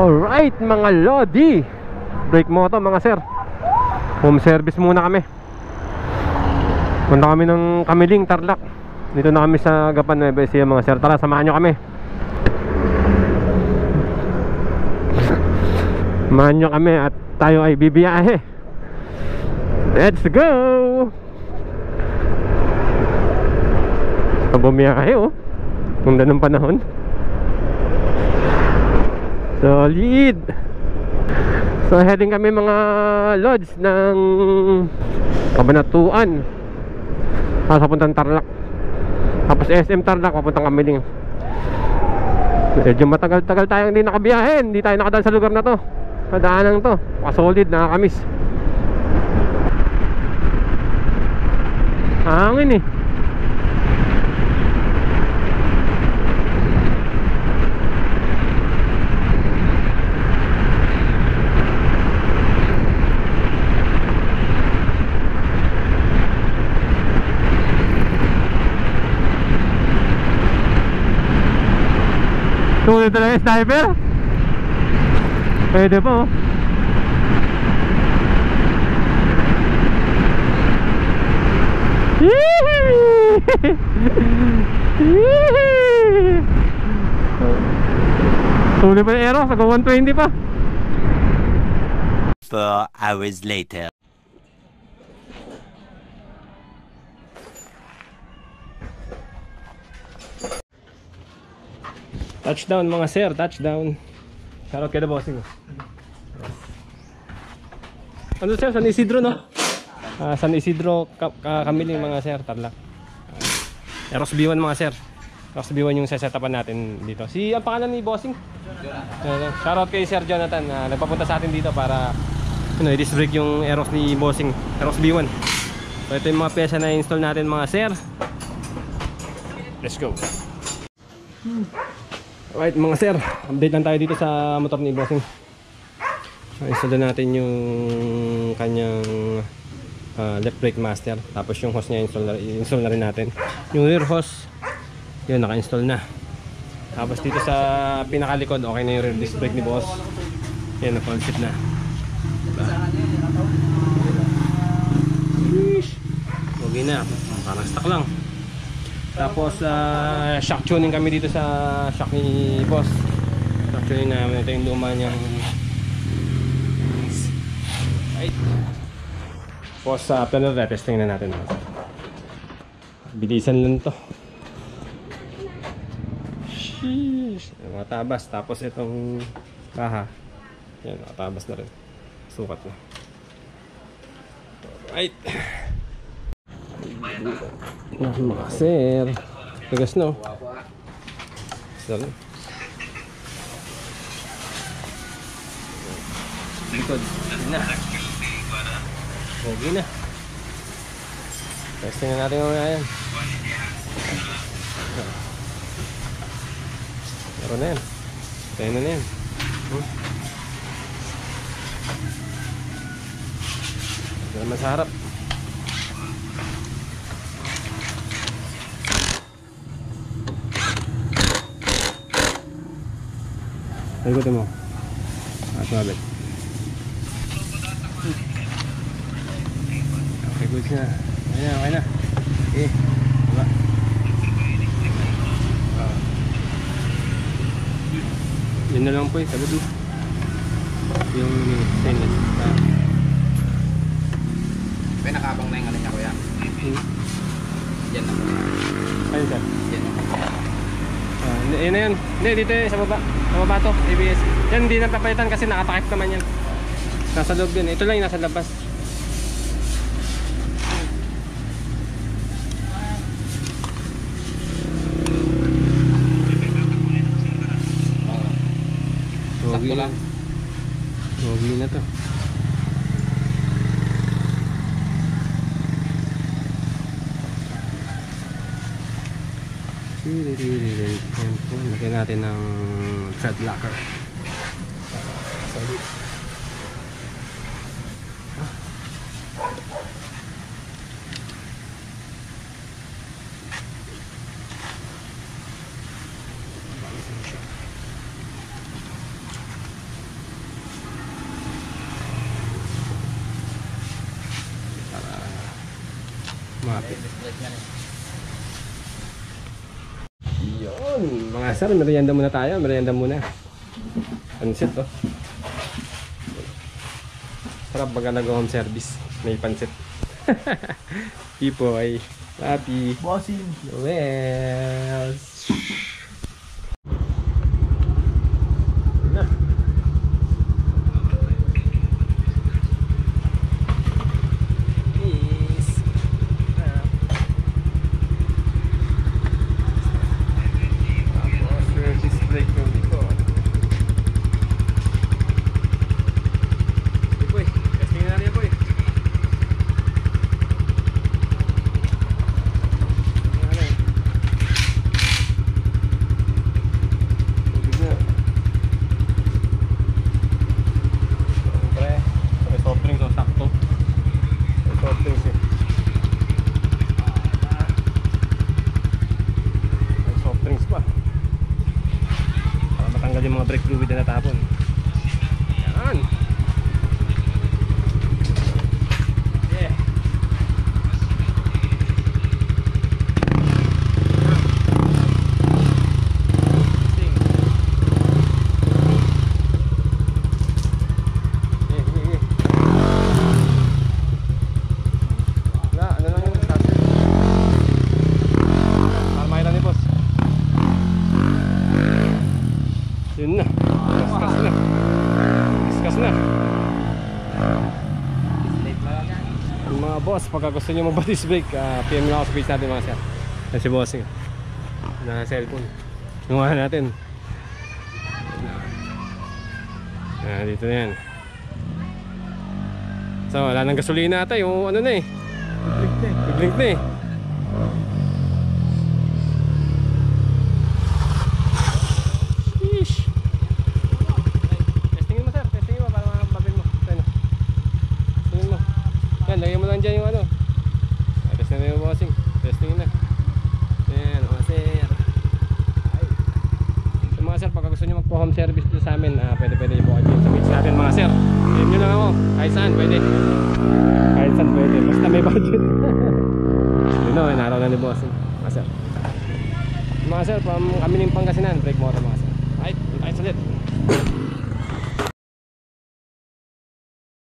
Alright mga Lodi, break mo to mga sir. Home service muna kami. Punta kami ng Kamiling, Tarlac. Dito na kami sa Gapan Nueva Ecija mga sir. Tara, samahan nyo kami. Samahan nyo kami at tayo ay bibiyahe. Let's go! Bumiyahe oh. Ganda ng panahon. Solid. So heading kami mga lodge ng Kabanatuan papuntang Tarlac. Tapos SM Tarlac papuntang Kamiling. Medyo matagal-tagal tayong hindi nakabiyahe. Hindi tayo nakadaan sa lugar na to. Sa daanan to. Solid, nakakamiss. Hangin eh. Tunay talaga yung sniper. Pwede po. Tunay pa yung aero. Sa 120 pa. 4 hours later. Touchdown mga sir, touchdown. Shoutout kayo na bossing. Ano sir, San Isidro no? San Isidro, Kamiling mga sir, Tarlac. Eros B1 mga sir. Eros B1 yung sesetapan natin dito. Ang pangalan ni bossing? Shoutout kay Sir Jonathan. Nagpapunta sa atin dito para i-disc brake yung Eros ni bossing, Eros B1. So ito yung mga pyesa na install natin mga sir. Let's go. Alright mga sir, update lang tayo dito sa motor ni bossing. Install natin yung kanyang left brake master. Tapos yung hose niya install na rin natin. Yung rear hose, yun naka-install na. Tapos dito sa pinakalikod, okay na yung rear disc brake ni boss. Yan, na-concept na. Okay na, parang stock lang. Tapos shock tuning kami dito sa shock ni boss. Shock tuning namin. Ito yung luma niyang Tapos planner testing na natin. Bilisan lang to. Sheesh. Mga tabas. Tapos itong kaha, yan, tabas na rin. Sukat na. Alright. Mga sir, tigas no. Sorry. Likod, na. Okay na. Testing na natin yung mga yan. Meron na yan. Tayo na yan. Ito naman sa harap. Ikutin mo. Mabit. Okay, good na. Okay na. Okay. Diba? Yun na lang po eh. Sabi mo. Yung stainless. May nakabang na yung ano niya kuya. Yan na. Ayun sir. Yan na. Yun na yun. Hindi, dito sa baba. Sa baba to, ABS. Yan, hindi na papalitan kasi nakatakip naman yan. Nasa loob yun. Ito lang yung nasa labas. Sakto lang. Huwag na to. Lagyan natin ng thread locker. Solid. Mapit. Yun, mga sir, merienda muna tayo. Merienda muna. Pansit, oh. Sarap baga nag-home service. May pansit. Tipo ay Happy Bossing. Noels. Na. Yung mga brake fluid na natapon. Yan. Yeah. Sing. Yeah. Na, ano lang yung starter? Palmay lang ni boss. Yun na. Discuss na. Discuss na. Yung mga boss, pagka gusto nyo mag-disc brake, PM nyo ako sa page natin mga sir. Yan si bossing. Na cellphone. Ngawa natin. Dito na yan. So, wala nang gasolina ata. Yung ano na eh. Blink na eh. Lagyan mo lang dyan yung ano. Testing na yung bossing. Testing na. Ayan, mga sir. So mga sir, pagka gusto nyo magpo-home service dito sa amin, pwede yung po kayo sa page natin mga sir. PM nyo lang ako. Kahit saan, pwede. Kahit saan, pwede. Basta may budget. Yun o, inaraw na ni bossing. Mga sir. Mga sir, from kami ng Pangasinan, break motor mga sir. Alright, tayo ulit.